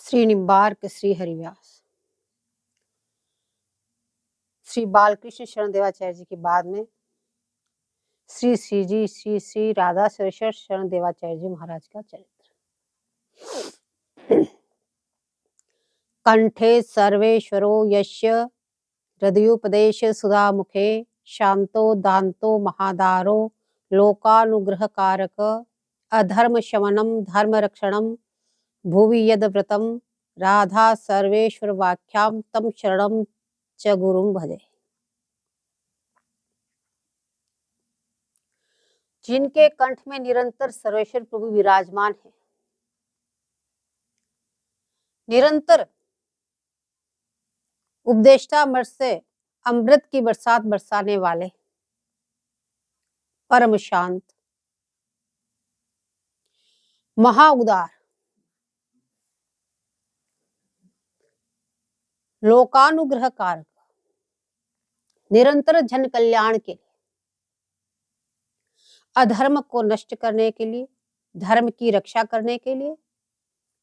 श्री निम्बार्क श्री हरिव्यास। श्री बालकृष्ण शरण देवाचार्य जी के बाद में श्री श्री जी श्री श्री राधा सुरेश्वर शरण देवाचार्य जी महाराज का चरित्र। कंठे सर्वेश्वरो यस्य हृदयोपदेश सुधा मुखे शांतो दांतो महादारो लोकानुग्रह कारक अधर्म शमनम धर्म रक्षणम भुवि यद व्रतम राधा सर्वेश्वर वाक्याम तम शरणम च गुरुम भजे। जिनके कंठ में निरंतर सर्वेश्वर प्रभु विराजमान है, निरंतर उपदेष्टा मर्ष से अमृत की बरसात बरसाने वाले, परम शांत, महाउदार, लोकानुग्रह कारक, निरंतर जन कल्याण के लिए, अधर्म को नष्ट करने के लिए, धर्म की रक्षा करने के लिए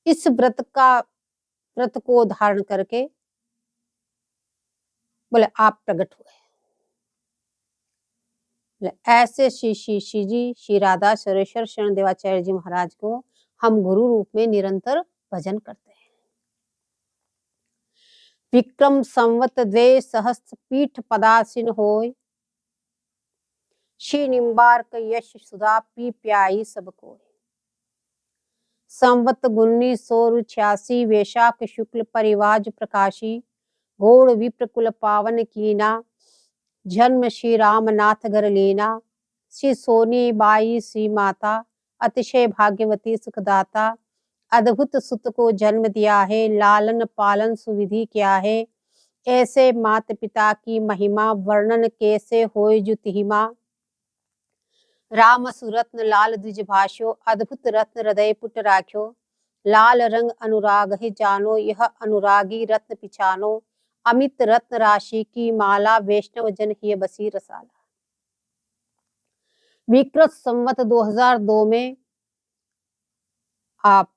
इस व्रत को धारण करके बोले आप प्रकट हुए। ऐसे श्री जी श्री राधा सुरेश्वर शरण देवाचार्य जी महाराज को हम गुरु रूप में निरंतर भजन करते हैं। विक्रम संवत 2 सहस्त्र पीठ पदासीन होय, श्री निम्बार्क यश सुधा पी प्याई सब कोय। संवत 1986 वैशाख शुक्ल परिवाज प्रकाशी, घोड़ विप्र कुल पावन कीना, जन्म श्री रामनाथ घर लीना। श्री सोनी बाई श्री माता, अतिशय भाग्यवती सुखदाता, अद्भुत सुत को जन्म दिया है, लालन पालन सुविधि क्या है। ऐसे माता पिता की महिमा, वर्णन कैसे होय जुतिहिमा। राम सुरत्न लाल द्विज भाष्यो, अद्भुत रत्न हृदय पुट राख्यो। लाल रंग अनुराग है जानो, यह अनुरागी रत्न पिछानो। अमित रत्न राशि की माला, वैष्णव जन ही बसी रसाला। विक्रत संवत 2002 में आप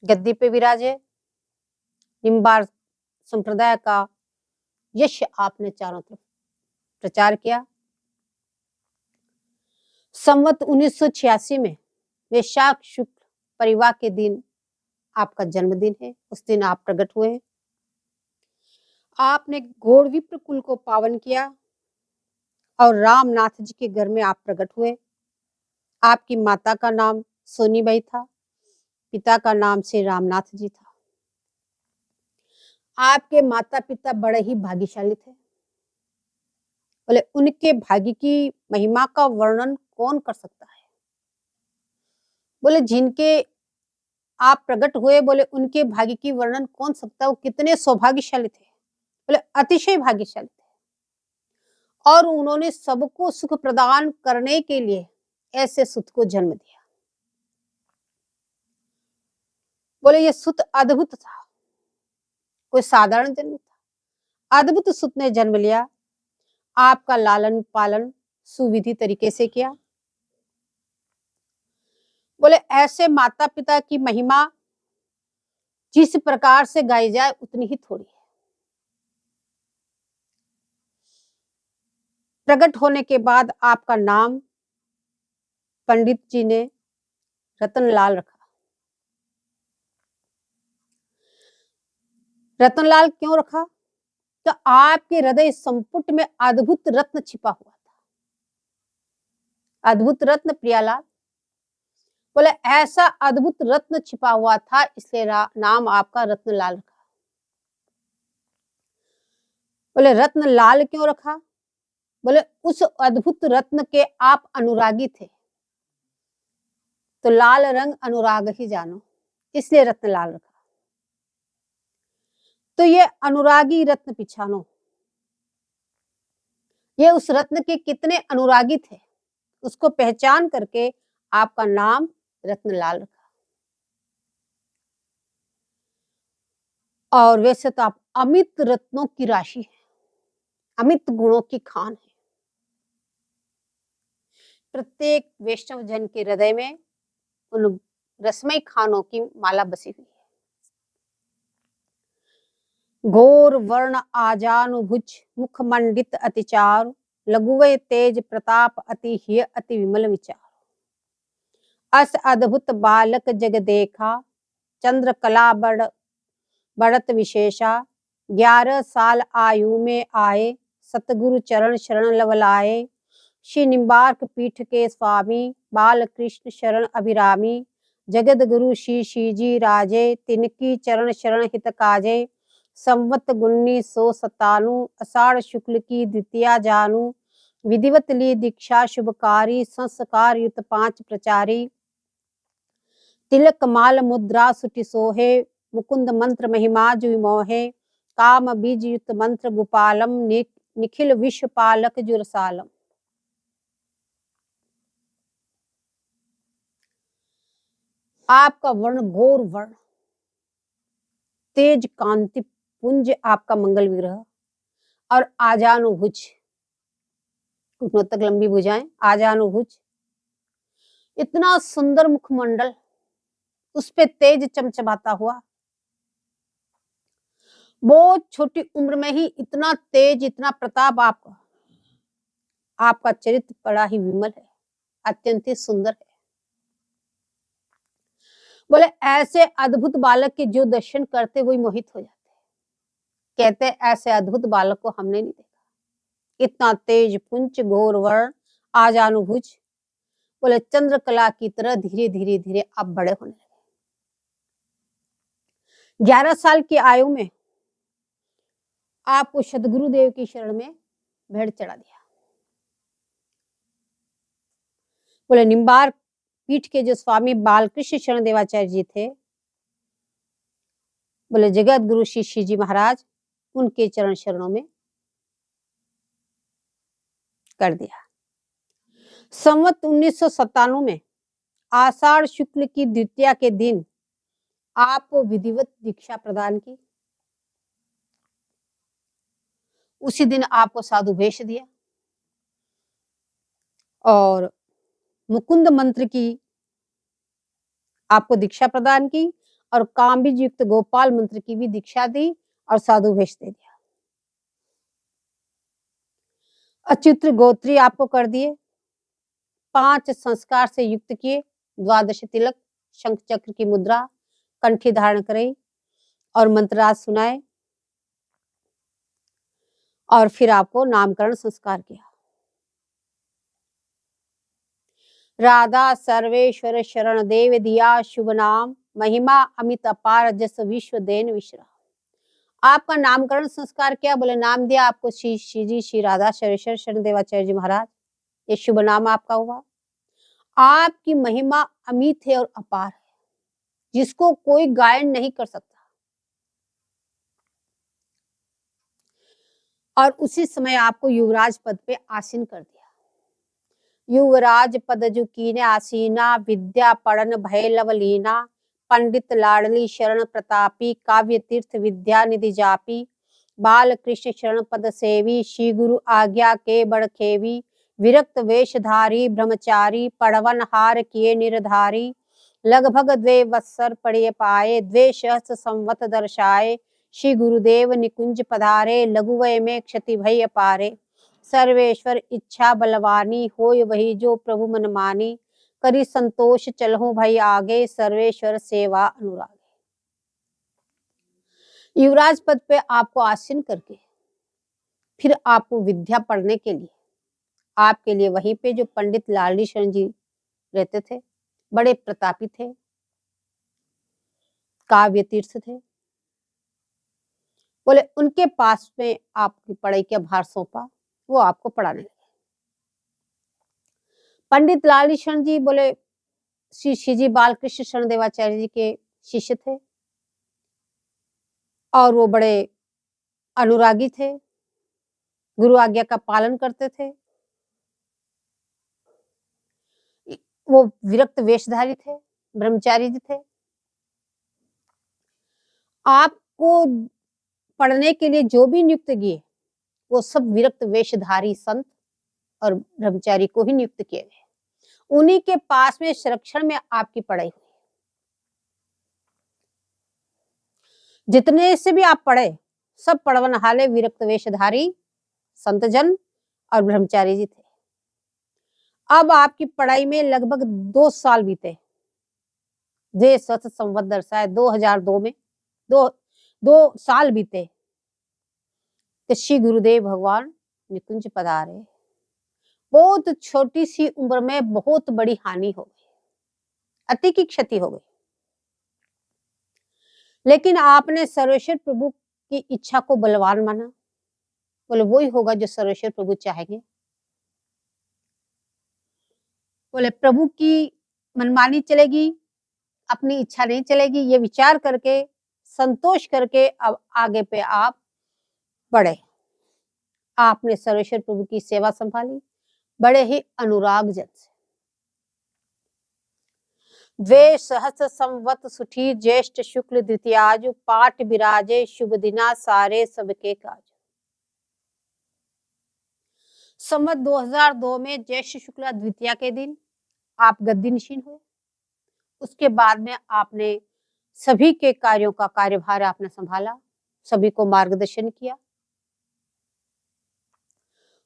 गद्दी पे विराजे। निम्बार्क संप्रदाय का यश आपने चारों तरफ प्रचार किया। संवत 1986 में वैशाख शुक्ल परिवार के दिन आपका जन्मदिन है। उस दिन आप प्रकट हुए। आपने घोड़ विप्र कुल को पावन किया और रामनाथ जी के घर में आप प्रकट हुए। आपकी माता का नाम सोनीबाई था, पिता का नाम श्री रामनाथ जी था। आपके माता पिता बड़े ही भाग्यशाली थे। बोले उनके भाग्य की महिमा का वर्णन कौन कर सकता है। बोले जिनके आप प्रकट हुए, बोले उनके भाग्य की वर्णन कौन सकता है। वो कितने सौभाग्यशाली थे। बोले अतिशय भाग्यशाली थे और उन्होंने सबको सुख प्रदान करने के लिए ऐसे सुत को जन्म दिया। बोले ये सुत अद्भुत था, कोई साधारण जन्म था। अद्भुत सुत ने जन्म लिया, आपका लालन पालन सुविधि तरीके से किया। बोले ऐसे माता पिता की महिमा जिस प्रकार से गाई जाए उतनी ही थोड़ी है। प्रकट होने के बाद आपका नाम पंडित जी ने रतनलाल रखा। रतनलाल क्यों रखा? तो आपके हृदय संपुट में अद्भुत रत्न छिपा हुआ था। अद्भुत रत्न प्रियालाल। बोले ऐसा अद्भुत रत्न छिपा हुआ था, इसलिए नाम आपका रत्नलाल रखा। बोले रत्नलाल क्यों रखा? बोले उस अद्भुत रत्न के आप अनुरागी थे, तो लाल रंग अनुराग ही जानो, इसलिए रत्नलाल रखा। तो ये अनुरागी रत्न पिछानो, ये उस रत्न के कितने अनुरागी थे उसको पहचान करके आपका नाम रत्नलाल रखा। और वैसे तो आप अमित रत्नों की राशि है, अमित गुणों की खान है। प्रत्येक वैष्णव जन के हृदय में उन रसमई खानों की माला बसी हुई है। घोर वर्ण आजानुभुज मुखमंडित अति चारु, लघुवे तेज प्रताप अति हिय अति विमल विचार। अस अद्भुत बालक जग देखा, चंद्र कला बढ़त विशेषा। 11 साल आयु में आए, सतगुरु चरण शरण लवलाए। श्री निम्बार्क पीठ के स्वामी, बाल कृष्ण शरण अभिरामी। जगत गुरु श्री जी राजे, तिनकी चरण शरण हित काजे। संवत 1997 आषाढ़ शुक्ल की द्वितीया जानू। विधिवत ली दीक्षा शुभकारी, संस्कार युक्त 5 प्रचारी। तिलक माल मुद्रा सुटि सोहे, मुकुंद मंत्र महिमा जु मोहे। काम बीज युक्त मंत्र गोपालम, निखिल विश्व पालक जुरसालम। आपका वर्ण घोर वर्ण, तेज कांति पुंज आपका मंगल विग्रह, और आजानुभुज, घुटनों तक लंबी भुजाएं, आजानुभुज, इतना सुंदर मुखमंडल, उस पे तेज चमचमाता हुआ। बहुत छोटी उम्र में ही इतना तेज, इतना प्रताप आपका चरित्र बड़ा ही विमल है, अत्यंत ही सुंदर है। बोले ऐसे अद्भुत बालक के जो दर्शन करते वही मोहित हो जाते। कहते ऐसे अद्भुत बालक को हमने नहीं देखा। इतना तेज पुंज, घोर वर्ण, आजानुभुज, बोले चंद्रकला की तरह धीरे धीरे धीरे आप बड़े होने लगे। 11 साल की आयु में आपको सदगुरुदेव की शरण में भेड़ चढ़ा दिया। बोले निम्बार पीठ के जो स्वामी बालकृष्ण शरण देवाचार्य जी थे, बोले जगत गुरु श्री जी महाराज, उनके चरण शरणों में कर दिया। संवत 1997 में आषाढ़ शुक्ल की द्वितीया के दिन आपको विधिवत दीक्षा प्रदान की। उसी दिन आपको साधु भेष दिया और मुकुंद मंत्र की आपको दीक्षा प्रदान की, और काम्बीज युक्त गोपाल मंत्र की भी दीक्षा दी और साधु भेष दे दिया। अच्युत गोत्री आपको कर दिए, 5 संस्कार से युक्त किए, 12 तिलक, शंख चक्र की मुद्रा कंठी धारण कराई और मंत्रराज सुनाए, और फिर आपको नामकरण संस्कार किया। राधा सर्वेश्वर शरण देव दिया शुभ नाम, महिमा अमित अपार जस विश्व देन विश्राम। आपका नामकरण संस्कार किया, बोले नाम दिया आपको श्री राधा सर्वेश्वर शरण देवाचार्य जी महाराज, ये शुभ नाम आपका हुआ। आपकी महिमा अमित है और अपार है, जिसको कोई गायन नहीं कर सकता। और उसी समय आपको युवराज पद पे आसीन कर दिया। युवराज पद जो कीने आसीना, विद्या पढ़न भय लवलीना। पंडित लाडली शरण प्रतापी, काव्य तीर्थ विद्या निधि जापी। बाल कृष्ण शरण पद सेवी, श्री गुरु आज्ञा के बड़ खेवी। विरक्त वेशधारी ब्रह्मचारी, पढ़वन हार किए निर्धारी। लगभग 2 वत्सर पढ़िए पाए, 2 सहस्र संवत दर्शाए। श्री गुरुदेव निकुंज पधारे, लघुवय में क्षति भय अपारे। सर्वेश्वर इच्छा बलवानी, होय वही जो प्रभु मन मानी। करी संतोष चलहु भई आगे, सर्वेश्वर सेवा अनुरागे। युवराज पद पे आपको आसीन करके फिर आपको विद्या पढ़ने के लिए आपके लिए वहीं पे जो पंडित लाडली शरण जी रहते थे, बड़े प्रतापी थे, काव्य तीर्थ थे, बोले उनके पास में आपकी पढ़ाई का भार सौंपा, वो आपको पढ़ाने लगे। पंडित लाडली शरण जी बोले श्री जी बालकृष्ण शरण देवाचार्य जी के शिष्य थे और वो बड़े अनुरागी थे, गुरु आज्ञा का पालन करते थे। वो विरक्त वेशधारी थे, ब्रह्मचारी जी थे। आपको पढ़ने के लिए जो भी नियुक्त किए, वो सब विरक्त वेशधारी संत और ब्रह्मचारी को ही नियुक्त किए गए। उन्हीं के पास में संरक्षण में आपकी पढ़ाई हुई। जितने से भी आप पढ़े सब पढ़वन हाले विरक्त वेशधारी संतजन और ब्रह्मचारी जी थे। अब आपकी पढ़ाई में लगभग 2 साल बीते। जे सत संवत दर्शाए 2002 में 2 साल बीते तो श्री गुरुदेव भगवान निकुंज पधारे। बहुत छोटी सी उम्र में बहुत बड़ी हानि हो गई, अति की क्षति हो गई। लेकिन आपने सर्वेश्वर प्रभु की इच्छा को बलवान माना। बोले वही होगा जो सर्वेश्वर प्रभु चाहेंगे। बोले प्रभु की मनमानी चलेगी, अपनी इच्छा नहीं चलेगी। ये विचार करके संतोष करके अब आगे पे आप बढ़े। आपने सर्वेश्वर प्रभु की सेवा संभाली बड़े ही अनुराग जन से। वे सहस्र संवत सुठी ज्येष्ठ शुक्ल द्वितीयाजु पाठ विराजे शुभ दिना सारे सबके काज। संवत 2002 में ज्येष्ठ शुक्ला द्वितीया के दिन आप गद्दी नशीन हुए। उसके बाद में आपने सभी के कार्यों का कार्यभार आपने संभाला, सभी को मार्गदर्शन किया।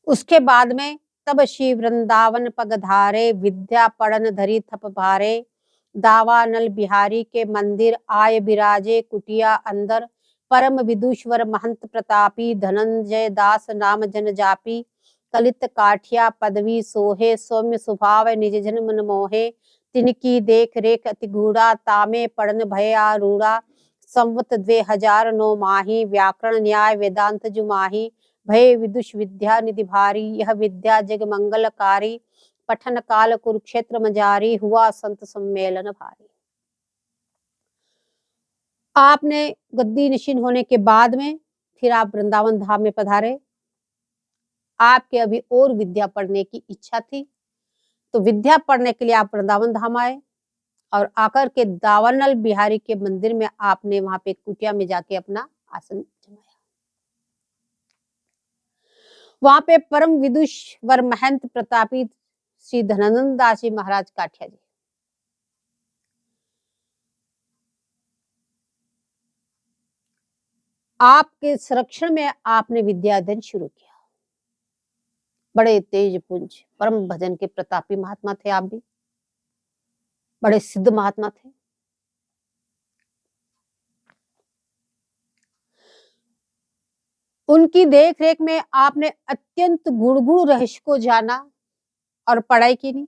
उसके बाद में तब श्री वृंदावन पगधारे विद्या पढ़न धरी थप भारे दावानल बिहारी के मंदिर आय बिराजे कुटिया अंदर परम विदुषवर महंत प्रतापी धनंजय दास नाम जन जापी कलित काठिया पदवी सोहे सौम्य स्वभाव निज जन मन मोहे तिनकी देख रेख अति गूढ़ा तामे पढ़न भय आरूढ़ा संवत 2009 माही व्याकरण न्याय वेदांत जुमाही भय विदुष विद्या निधि भारी यह विद्या जग मंगलकारी पठन काल कुरुक्षेत्र मजारी हुआ संत सम्मेलन भारी। आपने गद्दी नशीन होने के बाद में फिर आप वृंदावन धाम में पधारे। आपके अभी और विद्या पढ़ने की इच्छा थी तो विद्या पढ़ने के लिए आप वृंदावन धाम आए और आकर के दावानल बिहारी के मंदिर में आपने वहां पे कुटिया में जाके अपना आसन जमाया। वहां पे परम विदुषवर महंत प्रतापी श्री धनानंद दास जी महाराज काठिया जी आपके संरक्षण में आपने विद्या अध्ययन शुरू किया। बड़े तेज पुंज परम भजन के प्रतापी महात्मा थे। आप भी बड़े सिद्ध महात्मा थे। उनकी देख रेख में आपने अत्यंत गुण रहस्य को जाना और पढ़ाई की नहीं।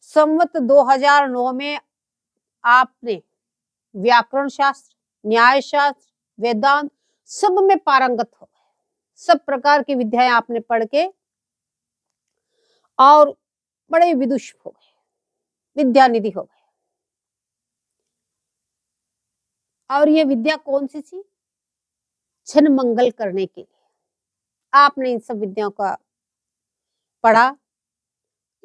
संवत 2009 में आपने व्याकरण शास्त्र न्याय शास्त्र वेदांत सब में पारंगत हो गए। सब प्रकार की विद्याएं आपने पढ़ के और बड़े विदुष हो गए, विद्यानिधि हो गए। और ये विद्या कौन सी थी? जन मंगल करने के लिए आपने इन सब विद्याओं का पढ़ा।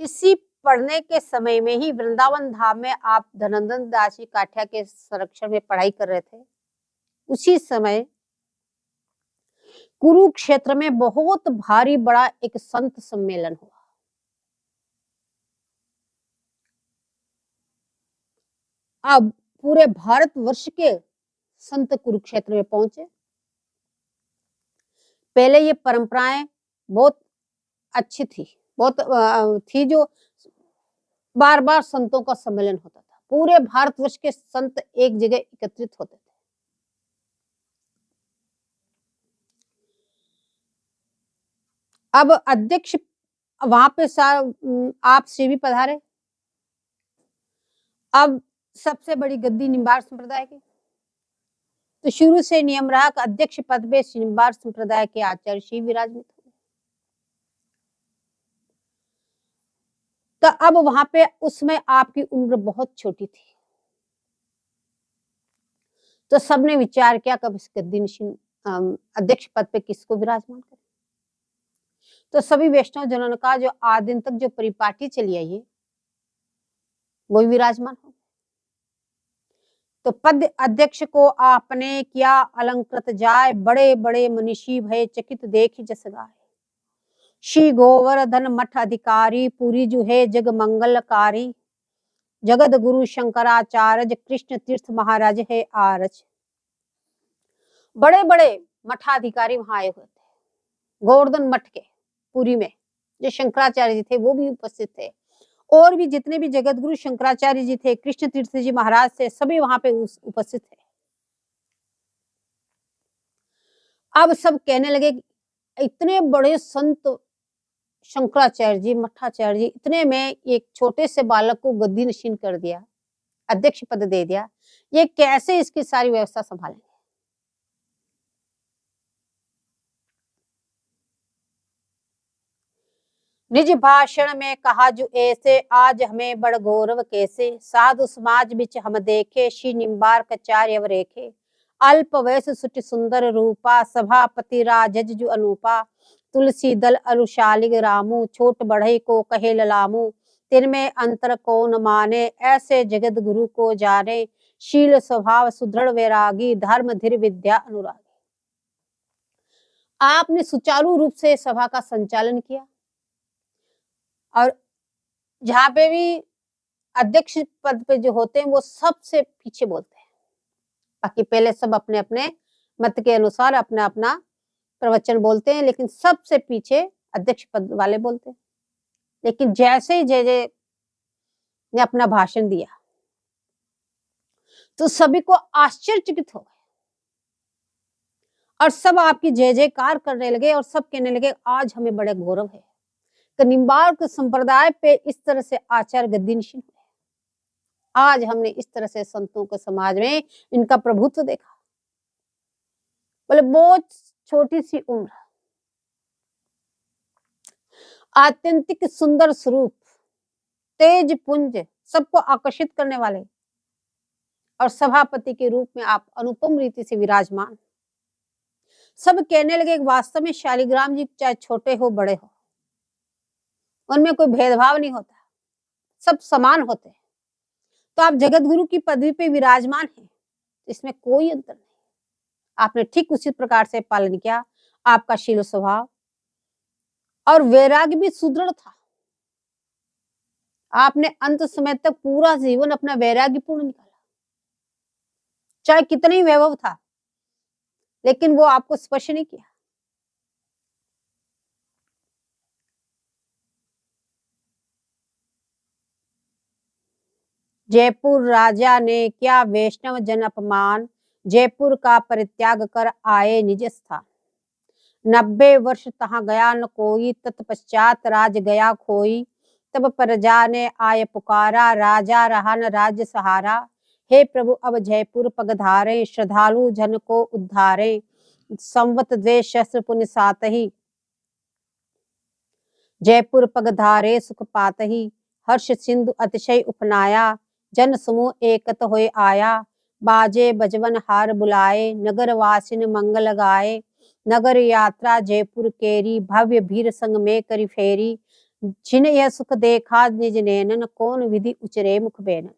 इसी पढ़ने के समय में ही वृंदावन धाम में आप धनंजय दास जी काठिया के संरक्षण में पढ़ाई कर रहे थे। उसी समय कुरुक्षेत्र में बहुत भारी बड़ा एक संत सम्मेलन हुआ। अब पूरे भारतवर्ष के संत कुरुक्षेत्र में पहुंचे। पहले ये परंपराएं बहुत अच्छी थी, बहुत थी, जो बार बार संतों का सम्मेलन होता था। पूरे भारतवर्ष के संत एक जगह एकत्रित होते थे। अब अध्यक्ष वहां पे आप श्री भी पधारे। अब सबसे बड़ी गद्दी निम्बार संप्रदाय की, तो शुरू से नियम रहा कि अध्यक्ष पद पे निम्बार संप्रदाय के आचार्य श्री विराजमान हुए। तो अब वहां पे उसमें आपकी उम्र बहुत छोटी थी, तो सबने विचार किया कब इस गद्दी अध्यक्ष पद पे किसको विराजमान करें। तो सभी वैष्णव जनों ने कहा जो आज दिन तक जो परिपाटी चली आई है वही विराजमान हो। तो पद अध्यक्ष को आपने किया अलंकृत जाय बड़े बड़े मनीषी भय चकित देख जस गाय श्री गोवर्धन मठ अधिकारी पूरी जो है जग मंगलकारी जगत गुरु शंकराचार्य कृष्ण तीर्थ महाराज है आरज। बड़े बड़े मठाधिकारी वहां आए हुए थे, गोवर्धन मठ के पुरी में जो शंकराचार्य जी थे वो भी उपस्थित थे, और भी जितने भी जगत गुरु शंकराचार्य जी थे, कृष्ण तीर्थ जी महाराज थे, सभी वहां पे उपस्थित थे। अब सब कहने लगे इतने बड़े संत शंकराचार्य जी, मठाचार्य जी, इतने में एक छोटे से बालक को गद्दी नशीन कर दिया, अध्यक्ष पद दे दिया, ये कैसे इसकी सारी व्यवस्था संभालेंगे। निज भाषण में कहा जो ऐसे, आज हमें बड़ गौरव कैसे, साधु समाज बिच हम देखे, श्री निम्बार्काचार्य अवरेखे, अल्प वयस सुट सुंदर रूपा, सभापति राजज जो अनूपा, तुलसी दल अरुशालिग रामू, छोट बढ़ई को कहे ललामू, तिनमें अंतर कौन माने, ऐसे जगत गुरु को जाने, शील स्वभाव सुदृढ़ वैरागी, धर्म धीर विद्या अनुरागी। आपने सुचारू रूप से सभा का संचालन किया, और जहाँ पे भी अध्यक्ष पद पे जो होते हैं वो सबसे पीछे बोलते हैं, बाकी पहले सब अपने अपने मत के अनुसार अपना अपना प्रवचन बोलते हैं, लेकिन सबसे पीछे अध्यक्ष पद वाले बोलते हैं। लेकिन जैसे ही जय जय ने अपना भाषण दिया तो सभी को आश्चर्यचकित हो गए, और सब आपकी जय जयकार करने लगे, और सब कहने लगे आज हमें बड़े गौरव है कि निम्बार्क संप्रदाय पे इस तरह से आचार्य गद्दी नशीन हुए। आज हमने इस तरह से संतों के समाज में इनका प्रभुत्व देखा। बोले बहुत छोटी सी उम्र, आत्यंतिक सुंदर स्वरूप, तेज पुंज, सबको आकर्षित करने वाले, और सभापति के रूप में आप अनुपम रीति से विराजमान। सब कहने लगे वास्तव में शालिग्राम जी चाहे छोटे हो बड़े हो, उनमें कोई भेदभाव नहीं होता, सब समान होते हैं। तो आप जगत गुरु की पदवी पे विराजमान हैं, इसमें कोई अंतर नहीं। आपने ठीक उसी प्रकार से पालन किया, आपका शील स्वभाव और वैराग्य भी सुदृढ़ था। आपने अंत समय तक पूरा जीवन अपना वैराग्य पूर्ण निकाला, चाहे कितना ही वैभव था, लेकिन वो आपको स्पर्श नहीं किया। जयपुर राजा ने क्या वैष्णव जन अपमान, जयपुर का परित्याग कर आए निज स्थान। 90 वर्ष तहाँ गया न कोई, तत्पश्चात राज गया खोई। तब प्रजा ने आय पुकारा, राजा रहा न राज्य सहारा। हे प्रभु अब जयपुर पगधारे, श्रद्धालु जन को उद्धारे। संवत 2 शस्त्र पुण्य सातहि, जयपुर पगधारे सुख पातहि। हर्ष सिंधु अतिशय उपनाया, जन समूह एकत होए आया। बाजे बजवन हार बुलाए, नगर वासिन मंगल गाए। नगर यात्रा जयपुर केरी, भव्य भीर संग में करी फेरी। जिन यह सुख देखा निज नैनन, कौन विधि उचरे मुख बैनन।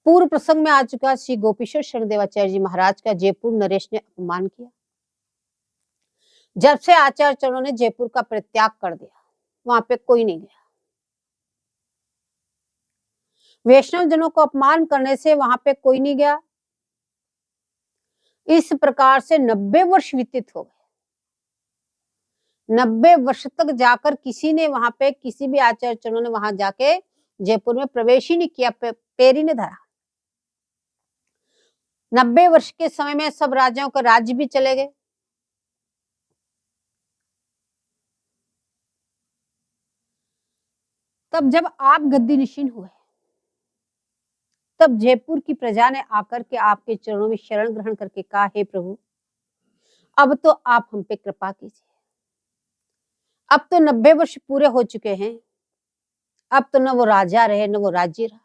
पूर्व प्रसंग में आ चुका श्री गोपीश्वर शरण देवाचार्य जी महाराज का जयपुर नरेश ने अपमान किया। जब से आचार्य चरणों ने जयपुर का परित्याग कर दिया, वहां पे कोई नहीं गया। वैष्णव जनों को अपमान करने से वहां पे कोई नहीं गया। इस प्रकार से 90 वर्ष व्यतीत हो गए। 90 वर्ष तक जाकर किसी ने वहां पे, किसी भी आचार्य चरणों ने वहां जाके जयपुर में प्रवेश ही नहीं किया, पैर ही नहीं धरा। 90 वर्ष के समय में सब राजाओं के राज्य भी चले गए। तब जब आप गद्दी नशीन हुए, तब जयपुर की प्रजा ने आकर के आपके चरणों में शरण ग्रहण करके कहा, हे प्रभु अब तो आप हम पे कृपा कीजिए। अब तो 90 वर्ष पूरे हो चुके हैं, अब तो न वो राजा रहे न वो राज्य रहा,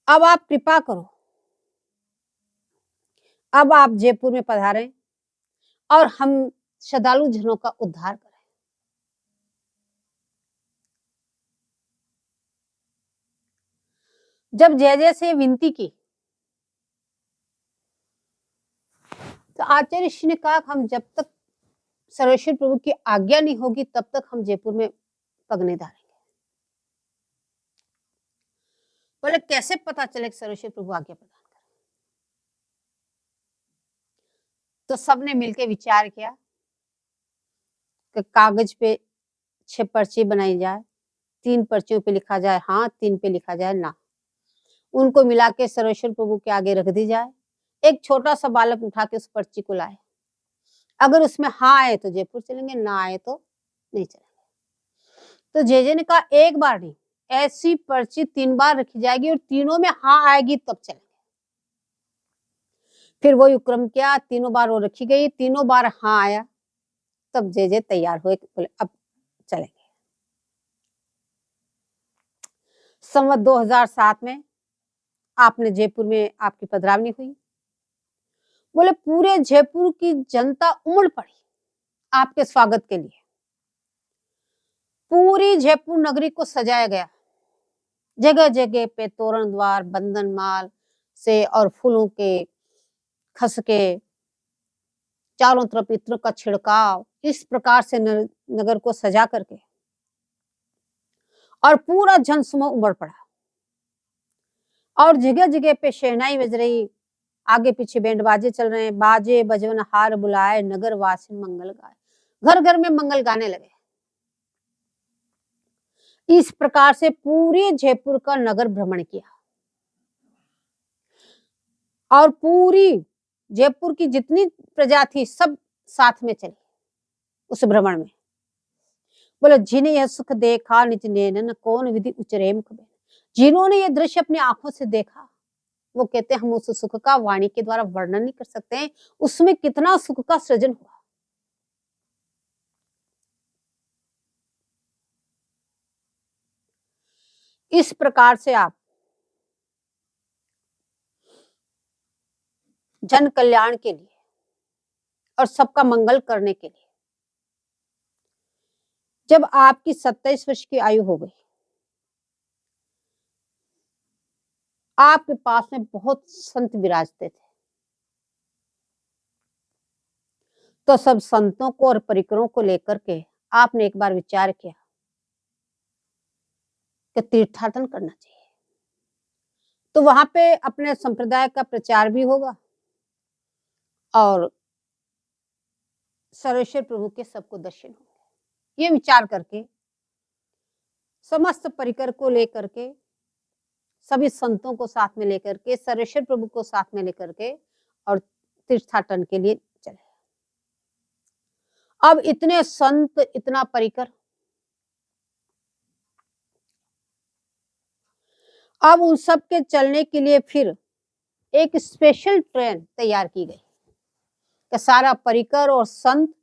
अब आप कृपा करो, अब आप जयपुर में पधारें और हम श्रद्धालु जनों का उद्धार करें। जब जय जय से विनती की तो आचार्य ऋषि ने कहा हम जब तक सर्वेश्वर प्रभु की आज्ञा नहीं होगी तब तक हम जयपुर में पग नहीं डालेंगे। बोले कैसे पता चले कि सर्वेश्वर प्रभु आज्ञा प्रदान करें? तो सबने मिलकर विचार किया कि कागज पे 6 पर्ची बनाई जाए, 3 पर्चियों पे लिखा जाए हाँ, 3 पे लिखा जाए ना। उनको मिला के सर्वेश्वर प्रभु के आगे रख दी जाए। एक छोटा सा बालक उठा के उस पर्ची को लाए। अगर उसमें हाँ आए तो जयपुर चलेंगे, ना आए तो नहीं चलेंगे। तो जेजे ने कहा एक बार नहीं, ऐसी पर्ची 3 बार रखी जाएगी और तीनों में हाँ आएगी तब चलेंगे। फिर वही क्रम किया, तीनों बार वो रखी गई, तीनों बार हाँ आया, तब जेजे तैयार हुए, बोले अब चलेंगे। संवत 2007 में आपने जयपुर में आपकी पधरावनी हुई। बोले पूरे जयपुर की जनता उमड़ पड़ी आपके स्वागत के लिए। पूरी जयपुर नगरी को सजाया गया, जगह जगह पे तोरण द्वार बंधन माल से और फूलों के खसके, चारों तरफ इत्र का छिड़काव, इस प्रकार से नगर को सजा करके और पूरा जनसमूह उमड़ पड़ा और जगह जगह पे शहनाई बज रही, आगे पीछे बैंड बाजे चल रहे हैं, बाजे बजवन हार बुलाए नगर वासिन मंगल गाए, घर घर में मंगल गाने लगे। इस प्रकार से पूरे जयपुर का नगर भ्रमण किया और पूरी जयपुर की जितनी प्रजा थी सब साथ में चली उस भ्रमण में। बोले जिन्हें यह सुख देखा निज नैनन कौन विधि उचरे मुख में, जिन्होंने ये दृश्य अपनी आंखों से देखा वो कहते हैं हम उस सुख का वाणी के द्वारा वर्णन नहीं कर सकते हैं, उसमें कितना सुख का सृजन हुआ। इस प्रकार से आप जन कल्याण के लिए और सबका मंगल करने के लिए, जब आपकी 27 वर्ष की आयु हो गई, आपके पास में बहुत संत विराजते थे, तो सब संतों को और परिकरों को लेकर के आपने एक बार विचार किया कि तीर्थाटन करना चाहिए। तो वहां पे अपने संप्रदाय का प्रचार भी होगा और सर्वेश्वर प्रभु के सबको दर्शन होंगे। ये विचार करके समस्त परिकर को लेकर के, सभी संतों को साथ में लेकर के, सर्वेश्वर प्रभु को साथ में लेकर के और तीर्थाटन के लिए चले। अब इतने संत, इतना परिकर, अब उन सब के चलने के लिए फिर एक स्पेशल ट्रेन तैयार की गई कि सारा परिकर और संत,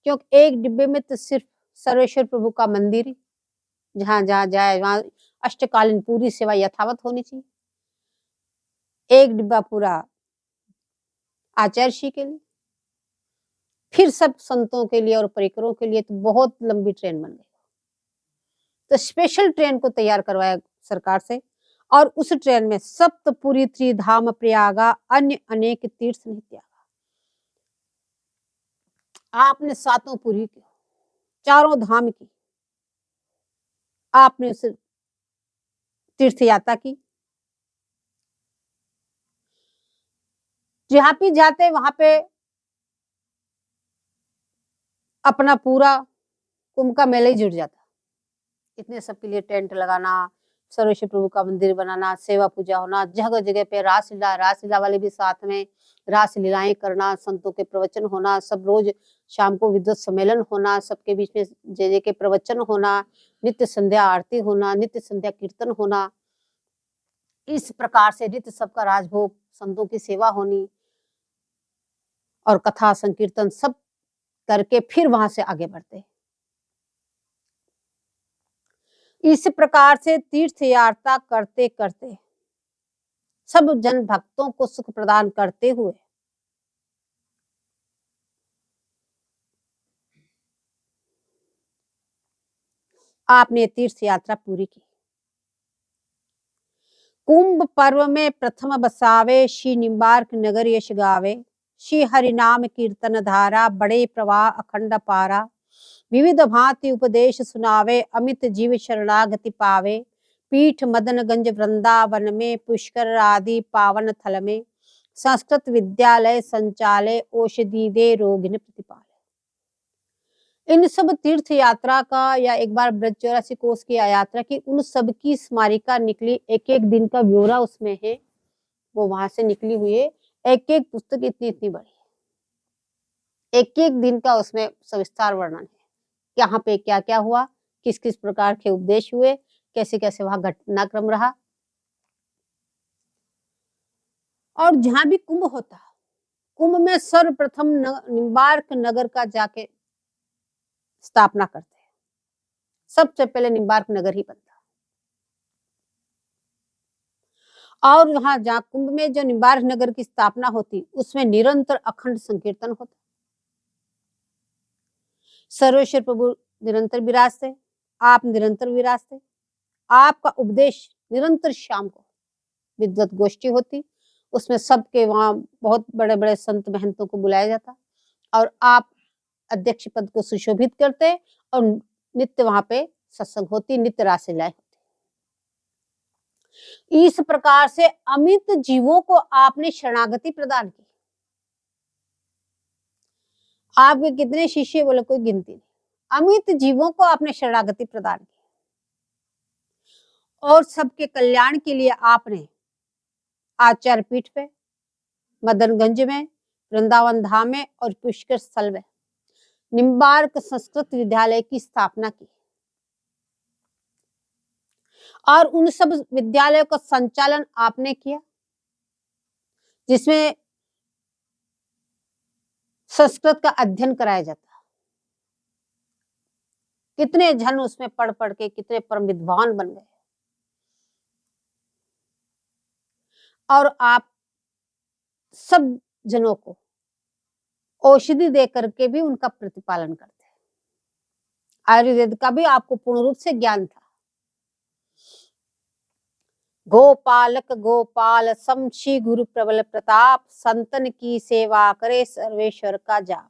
क्योंकि एक डिब्बे में तो सिर्फ सर्वेश्वर प्रभु का मंदिर ही, जहां जहां जाए वहां अष्टकालीन पूरी सेवा यथावत होनी चाहिए। एक डिब्बा पूरा आचार्य श्री के लिए, फिर सब संतों के लिए और परिकरों के लिए, तो बहुत लंबी ट्रेन बन गई। तो स्पेशल ट्रेन को तैयार करवाया सरकार से और उस ट्रेन में सप्तपुरी, त्रिधाम, प्रयागा, अन्य अनेक तीर्थ नहीं त्यागा। आपने 7 पुरी की, 4 धाम की, आपने उस तीर्थ यात्रा की। जहां भी जाते वहां पे अपना पूरा कुंभ का मेला ही जुट जाता। इतने सबके लिए टेंट लगाना, सर्वेश्वर प्रभु का मंदिर बनाना, सेवा पूजा होना, जगह जगह पे रासलीला वाले भी साथ में रास लीलाएं करना, संतों के प्रवचन होना, सब रोज शाम को विद्वत सम्मेलन होना, सबके बीच में जय के प्रवचन होना, नित्य संध्या आरती होना, नित्य संध्या कीर्तन होना। इस प्रकार से नित्य सबका राजभोग, संतों की सेवा होनी और कथा संकीर्तन सब करके फिर वहां से आगे बढ़ते। इस प्रकार से तीर्थ यात्रा करते करते सब जन भक्तों को सुख प्रदान करते हुए आपने तीर्थ यात्रा पूरी की। कुंभ पर्व में प्रथम बसावे, श्री निम्बार्क नगर यश गावे, श्री हरिनाम कीर्तन धारा, बड़े प्रवाह अखंड पारा। विविध भांति उपदेश सुनावे, अमित जीव शरणागति पावे। पीठ मदनगंज वृंदावन में, पुष्कर आदि पावन थल में। संस्कृत विद्यालय संचालय, औषधि दे रोगिन प्रतिपालय। इन सब तीर्थ यात्रा का, या एक बार ब्रज 84 कोस की यात्रा की, उन सब की स्मारिका निकली, एक एक दिन का ब्यौरा उसमें है, वो वहां से निकली हुई है। एक एक पुस्तक इतनी इतनी बड़ी है, एक एक दिन का उसमें सविस्तार वर्णन है, यहाँ पे क्या क्या हुआ, किस किस प्रकार के उपदेश हुए, कैसे कैसे वहां घटनाक्रम रहा। और जहां भी कुंभ होता, कुंभ में सर्वप्रथम निम्बार्क नगर का जाके स्थापना करते हैं। सबसे पहले निम्बार्क नगर ही बनता, और वहां जहाँ कुंभ में जो निम्बार्क नगर की स्थापना होती, उसमें निरंतर अखंड संकीर्तन होता। सर्वेश्वर प्रभु निरंतर विराजते, आप निरंतर विराजते। आपका उपदेश निरंतर शाम को विद्वत गोष्ठी होती, उसमें सबके वहां बहुत बड़े बड़े संत महंतों को बुलाया जाता, और आप अध्यक्ष पद को सुशोभित करते, और नित्य वहां पे सत्संग होती, नित्य रासलीलाएं होती। इस प्रकार से अमित जीवों को आपने शरणागति प्रदान की। आपके कितने शिष्य, बोले कोई गिनती नहीं। अमित जीवों को आपने शरणागति प्रदान की, और सबके कल्याण के लिए आपने आचार्य पीठ पे, मदनगंज में, वृंदावन धाम में और पुष्कर स्थल में निम्बार्क संस्कृत विद्यालय की स्थापना की, और उन सब विद्यालयों का संचालन आपने किया, जिसमें संस्कृत का अध्ययन कराया जाता। कितने जन उसमें पढ़ पढ़ के कितने परम विद्वान बन गए, और आप सब जनों को औषधि दे करके भी उनका प्रतिपालन करते हैं। आयुर्वेद का भी आपको पूर्ण रूप से ज्ञान था। गोपालक गोपाल समशी गुरु प्रबल प्रताप, संतन की सेवा करे सर्वेश्वर का जाप।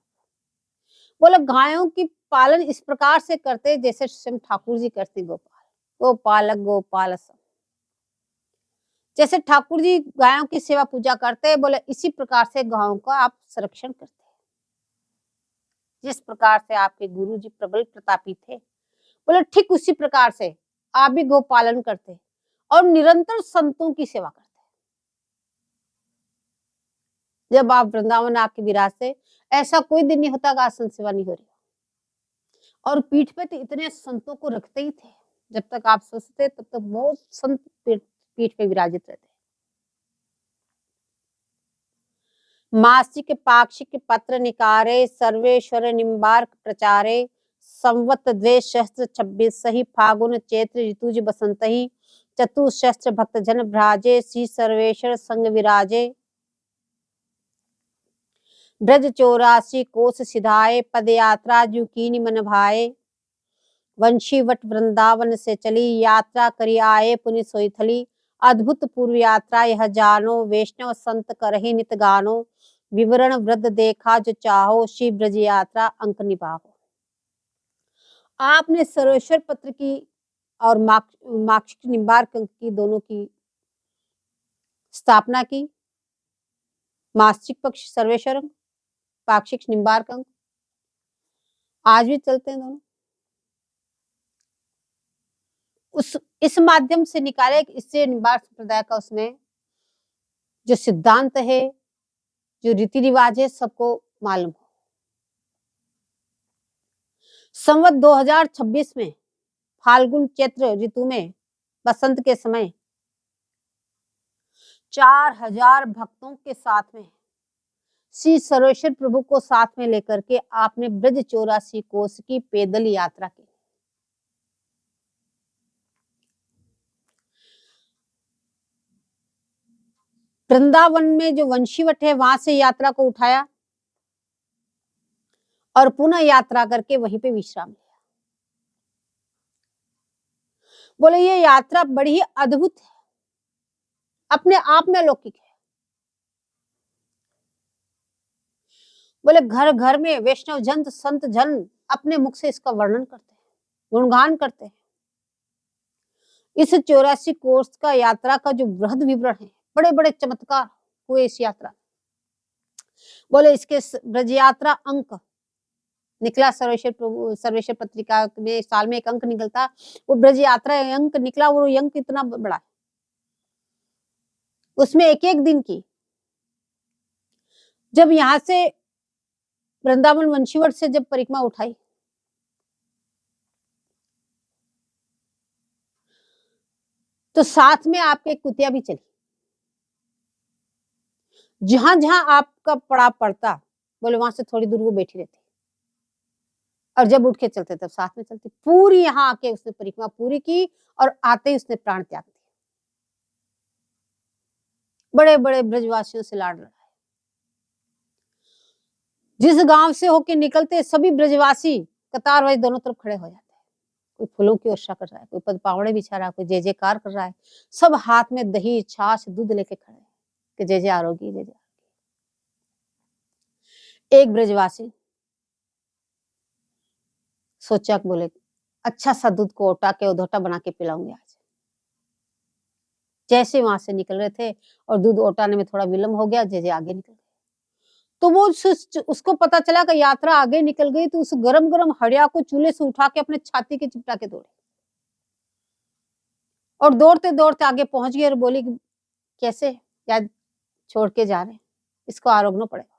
बोला गायों की पालन इस प्रकार से करते जैसे स्वयं ठाकुर जी करते। गोपालक गोपाल सम, जैसे ठाकुर जी गायों की सेवा पूजा करते हैं, बोले इसी प्रकार से गायों का आप संरक्षण करते हैं। जिस प्रकार से आपके गुरु जी प्रबल प्रतापी थे, बोले ठीक उसी प्रकार से आप भी गोपालन करते और निरंतर संतों की सेवा करते। जब आप वृंदावन आके विराजते, ऐसा कोई दिन नहीं होता कि आज संत सेवा नहीं हो रही। और पीठ पे तो इतने संतों को रखते ही थे, जब तक आप सोचते तब तक बहुत संत पीठ पे विराजित रहते। मासिक पाक्षिक पत्र निकारे, सर्वेश्वर निम्बार्क प्रचारे। संवत 2026 सही फागुन चैत्र ऋतुज बसंत ही, चतुशस्त्र भक्त जन भ्राजे, श्री सर्वेश्वर संग विराजे। ब्रज 84 कोस सिधाए, पद यात्रा जू कीनी मन भाए। वंशी वट वृंदावन से चली, यात्रा करी आए पुनि सोई थली। अद्भुत पूर्व यात्रा यह जानो, वैष्णव संत करहि नित गानो। विवरण वृद्ध देखा जो चाहो, श्री ब्रज यात्रा अंक निभाओ। आपने सर्वेश्वर पत्र की और माक्षिक निम्बार्क अंक की दोनों की स्थापना की। मासिक पक्ष सर्वेश्वर अंक, पाक्षिक निम्बार्क अंक आज भी चलते हैं दोनों। इस माध्यम से निकाले, इससे निम्बार्क संप्रदाय का उसमें जो सिद्धांत है, जो रीति रिवाज है, सबको मालूम हो। संवत 2026 में फाल्गुन चैत्र ऋतु में बसंत के समय 4000 भक्तों के साथ में श्री सर्वेश्वर प्रभु को साथ में लेकर के आपने ब्रज 84 कोस की पैदल यात्रा की। वृंदावन में जो वंशीवट है, वहां से यात्रा को उठाया और पुनः यात्रा करके वहीं पे विश्राम लिया। बोले ये यात्रा बड़ी ही अद्भुत है, अपने आप में अलौकिक है। बोले घर घर में वैष्णव जन संत जन अपने मुख से इसका वर्णन करते हैं, गुणगान करते हैं। इस 84 कोर्स का यात्रा का जो बृहद विवरण है, बड़े बड़े चमत्कार हुए इस यात्रा। बोले इसके ब्रज यात्रा अंक निकला, सर्वेश्वर पत्रिका में साल में एक अंक निकलता, वो ब्रज यात्रा अंक निकला। वो अंक इतना बड़ा है, उसमें एक एक दिन की, जब यहाँ से वृंदावन वंशीवट से जब परिक्रमा उठाई, तो साथ में आपके कुतिया भी चली। जहां जहां आपका पड़ाव पड़ता, बोले वहां से थोड़ी दूर वो बैठी रहती, और जब उठ के चलते तब साथ में चलती। पूरी यहाँ आके उसने परिक्रमा पूरी की और आते ही उसने प्राण त्याग दिया। बड़े बड़े ब्रजवासियों से लाड रहा है। जिस गांव से होके निकलते सभी ब्रजवासी कतार वाइज दोनों तरफ खड़े हो जाते हैं। कोई फूलों की वर्षा कर रहा है, कोई पद पावड़े बिछा रहा है, कोई जय जयकार कर रहा है। सब हाथ में दही छाछ दूध लेके खड़े हैं कि जय जय आरोगी, जय जय। एक ब्रजवासी सोचा, बोले अच्छा सा दूध को ओटा के उधोटा बना के पिलाऊंगे आज। जैसे वहां से निकल रहे थे और दूध ओटाने में थोड़ा विलम्ब हो गया, जय जय आगे निकल गए। तो वो उसको पता चला कि यात्रा आगे निकल गई, तो उस गरम गरम हड़िया को चूल्हे से उठा के अपने छाती के चिपटा के दौड़े, और दौड़ते दौड़ते आगे पहुंच गए और बोली कैसे याद छोड़ के जा रहे, इसको आरोगना पड़ेगा।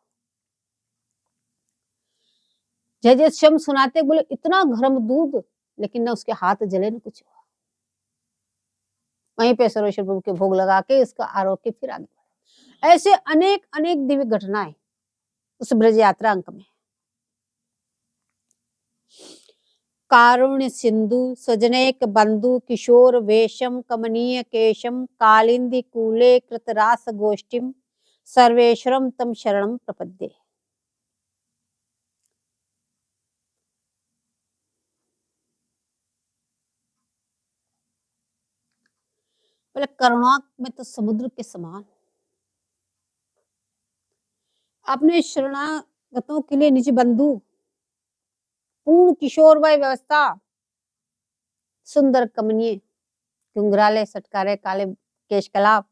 जय जय शब्द सुनाते, बोले इतना गर्म दूध, लेकिन न उसके हाथ जले न कुछ हुआ। वहीं पे सर्वेश्वर प्रभु के भोग लगा के इसका आरोग के फिर आगे बढ़े। ऐसे अनेक अनेक दिव्य घटनाएं उस ब्रज यात्रा अंक में। कारुण्य सिंधु सजनेक बंधु किशोर वेशम कमनीय केशम कालिंदी कूले कृतरास गोष्ठिम सर्वेश्वरम तम शरणम प्रपद्ये। बोले करुणा में तो समुद्र के समान, अपने शरणागतों के लिए निज बंधु, पूर्ण किशोर वय व्यवस्था, सुंदर कमनीय घुंघराले सटकारे काले केश कलाप,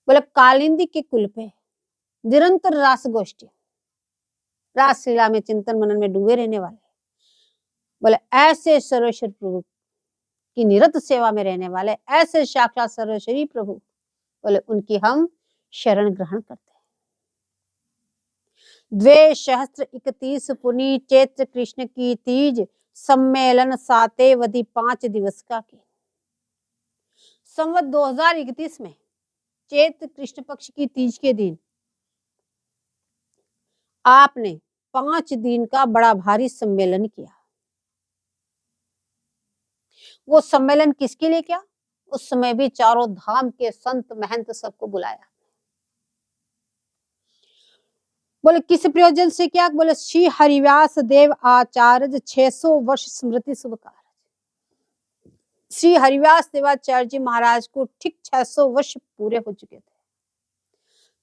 बोले कालिंदी के कुल पे निरंतर रास गोष्ठी, रासलीला में चिंतन मनन में डूबे रहने वाले, बोले ऐसे सर्वेश्वर प्रभु की निरत सेवा में रहने वाले, ऐसे साक्षात सर्वेश्वरी प्रभु, बोले उनकी हम शरण ग्रहण करते हैं। 2031 पुनी चैत्र कृष्ण की तीज सम्मेलन सातेवधि 5 दिवस का की। संवत 2031 में चैत्र कृष्ण पक्ष की तीज के दिन आपने 5 दिन का बड़ा भारी सम्मेलन किया। वो सम्मेलन किसके लिए किया? उस समय भी चारों धाम के संत महंत सबको बुलाया। बोले किस प्रयोजन से क्या? बोले श्री हरिव्यास देव आचार्य 600 वर्ष स्मृति शुभ कार्य। श्री हरिव्यास देवाचार्य जी महाराज को ठीक 600 वर्ष पूरे हो चुके थे,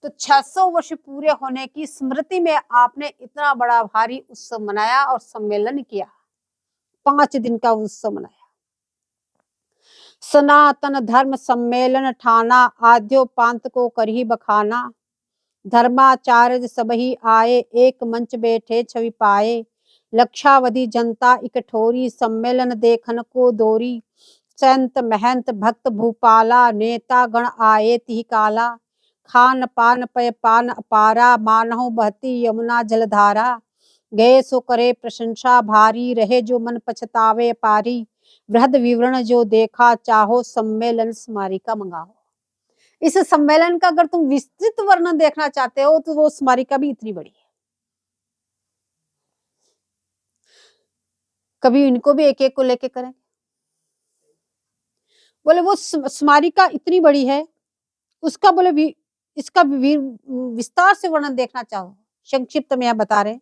तो 600 वर्ष पूरे होने की स्मृति में आपने इतना बड़ा भारी उत्सव मनाया और सम्मेलन किया। 5 दिन का उत्सव मनाया। सनातन धर्म सम्मेलन ठाना, आद्योपांत को करही बखाना, धर्माचार्य सबही आए, एक मंच बैठे छवि पाए, लक्षावधि जनता इकठोरी, सम्मेलन देखन को दोरी, संत महंत भक्त भूपाला, नेता गण आए तिहि काला, खान पान पय पान अपारा, मानहु बहती यमुना जलधारा, गए सो करे प्रशंसा भारी, रहे जो मन पछतावे पारी, बृहद विवरण जो देखा चाहो, सम्मेलन स्मारिका मंगाओ। इस सम्मेलन का अगर तुम विस्तृत वर्णन देखना चाहते हो तो वो स्मारिका भी इतनी बड़ी है। कभी इनको भी एक एक को लेके करें। बोले वो स्मारिका इतनी बड़ी है, उसका बोले इसका विस्तार से वर्णन देखना चाहो, संक्षिप्त में यह बता रहे हैं।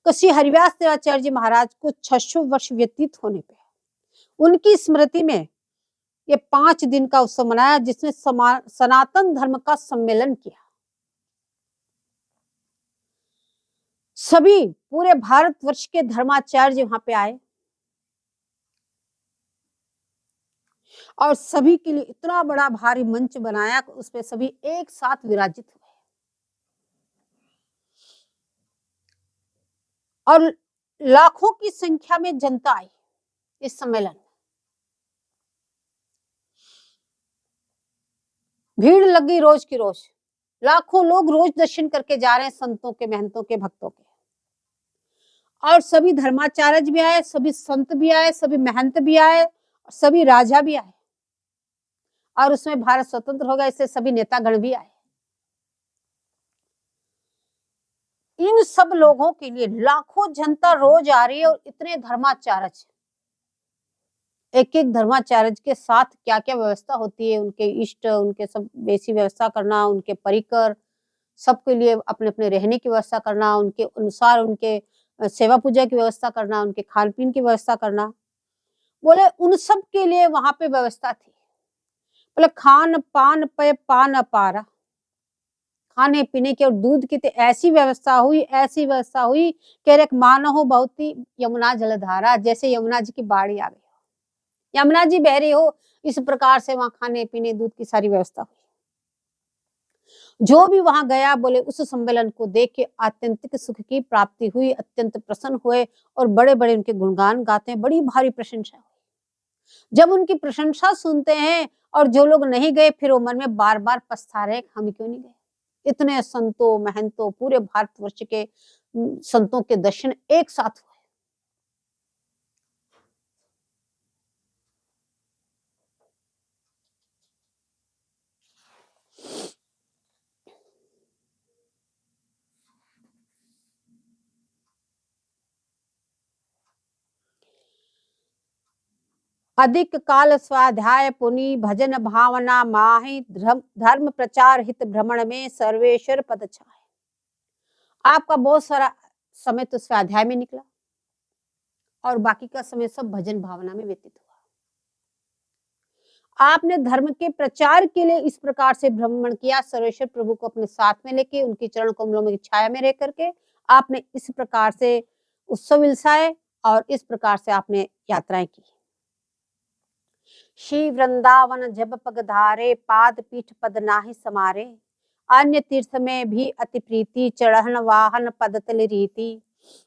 श्री हरिव्यास देवाचार्य जी महाराज को 600 वर्ष व्यतीत होने पे उनकी स्मृति में ये 5 दिन का उत्सव मनाया जिसमें सनातन धर्म का सम्मेलन किया। सभी पूरे भारतवर्ष के धर्माचार्य वहां पे आए और सभी के लिए इतना बड़ा भारी मंच बनाया कि उसपे सभी एक साथ विराजित हुए और लाखों की संख्या में जनता आई इस सम्मेलन में। भीड़ लगी रोज की रोज, लाखों लोग रोज दर्शन करके जा रहे हैं, संतों के, महंतों के, भक्तों के। और सभी धर्माचार्य भी आए, सभी संत भी आए, सभी महंत भी आए, सभी राजा भी आए और उसमें भारत स्वतंत्र हो गया, इससे सभी नेतागण भी आए। इन सब लोगों के लिए लाखों जनता रोज आ रही है और इतने धर्माचार्य, एक एक धर्माचार्य के साथ क्या क्या व्यवस्था होती है, उनके इष्ट, उनके सब वैसी व्यवस्था करना, उनके परिकर, सबके लिए अपने अपने रहने की व्यवस्था करना, उनके अनुसार उनके सेवा पूजा की व्यवस्था करना, उनके खान पीन की व्यवस्था करना। बोले उन सब के लिए वहां पे व्यवस्था थी। बोले खान पान पे पान अपारा, खाने पीने की और दूध की तो ऐसी व्यवस्था हुई, ऐसी व्यवस्था हुई कि एक मानो बहुत ही यमुना जलधारा, जैसे यमुना जी की बाढ़ आ गई, यमुना जी बह रही हो, इस प्रकार से वहां खाने पीने दूध की सारी व्यवस्था हुई। जो भी वहां गया बोले उस सम्मेलन को देख के आत्यंतिक सुख की प्राप्ति हुई, अत्यंत प्रसन्न हुए और बड़े बड़े उनके गुणगान गाते हैं, बड़ी भारी प्रशंसा हुई। जब उनकी प्रशंसा सुनते हैं और जो लोग नहीं गए फिर वो मन में बार बार पछता रहे हम क्यों नहीं गए। इतने संतों, महंतों, पूरे भारतवर्ष के संतों के दर्शन एक साथ हुए। अधिक काल स्वाध्याय पुनि भजन भावना माहि धर्म प्रचार हित भ्रमण में सर्वेश्वर पद छाए। आपका बहुत सारा समय तो स्वाध्याय में निकला और बाकी का समय सब भजन भावना में व्यतीत हुआ। आपने धर्म के प्रचार के लिए इस प्रकार से भ्रमण किया, सर्वेश्वर प्रभु को अपने साथ में लेके उनकी चरण कमलों में छाया में रह करके आपने इस प्रकार से उत्सव विलसाए और इस प्रकार से आपने यात्राएं की। श्री वृंदावन जब पग धारे, पाद पीठ पद नाहि समारे, अन्य तीर्थ में भी अति प्रीति, चढ़न वाहन पद तल रीति,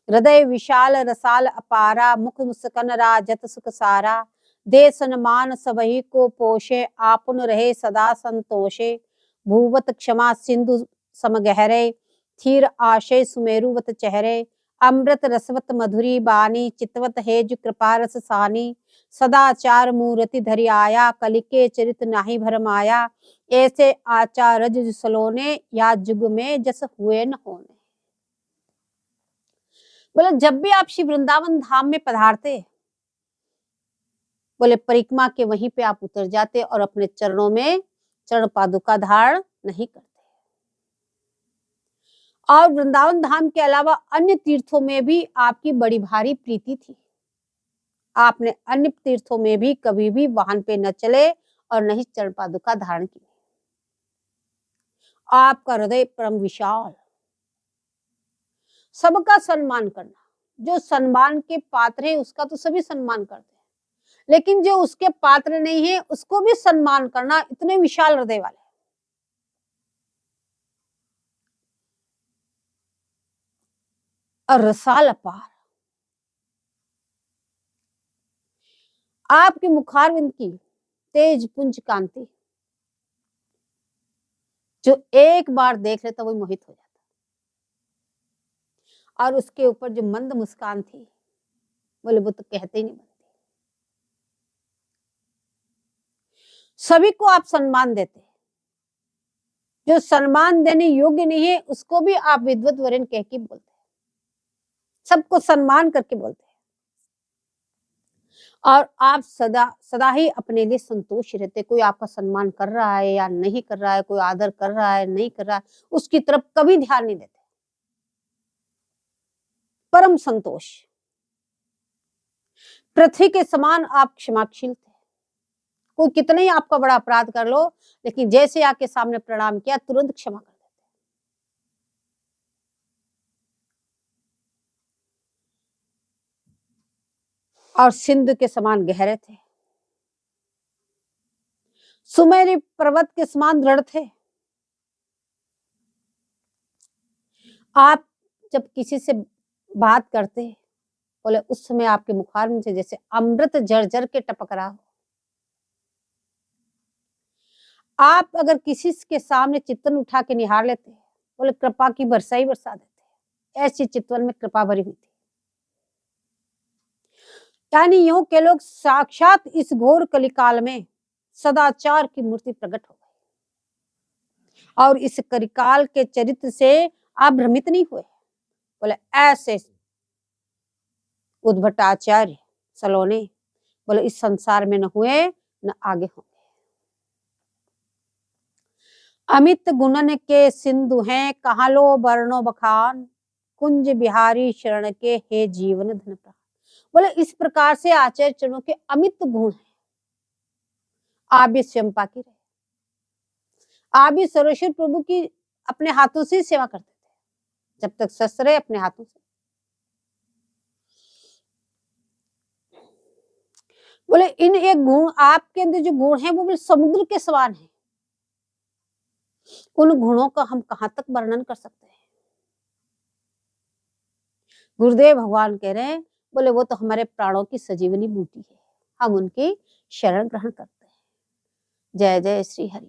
हृदय विशाल रसाल अपारा, मुख मुस्कन राजत सुख सारा, दे सन्मान सबही को पोषे, आपुन रहे सदा संतोषे, भूवत क्षमा सिंधु समगहरे, थीर आशय सुमेरुवत चेहरे, अमृत रसवत मधुरी बानी, चितवत हेज कृपा रस सानी, सदाचार मूर्ति धरि आया, कलिके चरित नाही भरमाया, ऐसे आचार्य सलोने, या जुग में जस हुए न होने। बोले जब भी आप श्री वृंदावन धाम में पधारते, बोले परिक्रमा के वहीं पे आप उतर जाते और अपने चरणों में चरण पादुका धारण नहीं करते। और वृंदावन धाम के अलावा अन्य तीर्थों में भी आपकी बड़ी भारी प्रीति थी। आपने अन्य तीर्थों में भी कभी भी वाहन पे न चले और नहीं चरण पादुका धारण की। आपका हृदय परम विशाल, सबका सम्मान करना, जो सम्मान के पात्र है उसका तो सभी सम्मान करते हैं, लेकिन जो उसके पात्र नहीं है उसको भी सम्मान करना, इतने विशाल हृदय वाले। और रसाल अपार, आपके मुखारविंद की तेज पुंज कांति जो एक बार देख लेता वो मोहित हो जाता, और उसके ऊपर जो मंद मुस्कान थी बोले वो तो कहते ही नहीं बनती। सभी को आप सम्मान देते, जो सम्मान देने योग्य नहीं है उसको भी आप विद्वत वरेण कह के बोलते हैं, सबको सम्मान करके बोलते हैं। और आप सदा सदा ही अपने लिए संतोष रहते, कोई आपका सम्मान कर रहा है या नहीं कर रहा है, कोई आदर कर रहा है नहीं कर रहा है, उसकी तरफ कभी ध्यान नहीं देते, परम संतोष। पृथ्वी के समान आप क्षमाशील थे, कोई कितना ही आपका बड़ा अपराध कर लो, लेकिन जैसे आके सामने प्रणाम किया तुरंत क्षमा कर देते। और सिंधु के समान गहरे थे, सुमेरु पर्वत के समान दृढ़ थे। आप जब किसी से बात करते बोले उस समय आपके मुखार में से जैसे अमृत जर्जर के टपक रहा हो। आप अगर किसी के सामने चितवन उठा के निहार लेते बोले कृपा की बरसा ही बरसा देते, ऐसी चितवन में कृपा भरी हुई थी। यानी यूं के लोग साक्षात इस घोर कलिकाल में सदाचार की मूर्ति प्रकट हो गई और इस कलिकाल के चरित्र से आप भ्रमित नहीं हुए। बोले ऐसे उद्भटाचार्य सलोने बोले इस संसार में न हुए न आगे होंगे। अमित गुणन के सिंधु हैं, कहाँ लो वर्णो बखान, कुंज बिहारी शरण के हे जीवन धन प्राण। बोले इस प्रकार से आचार्य चरणों के अमित गुण हैं। आप भी स्वयं पाकी रहे, आप भी सर्वेश्वर प्रभु की अपने हाथों से सेवा करते थे, जब तक स्वस्थ रहे अपने हाथों से। बोले इन एक गुण आपके अंदर जो गुण है वो बोले समुद्र के समान है। उन गुणों का हम कहां तक वर्णन कर सकते हैं। गुरुदेव भगवान कह रहे हैं बोले वो तो हमारे प्राणों की सजीवनी बूटी है, हम उनकी शरण ग्रहण करते हैं। जय जय श्री हरि।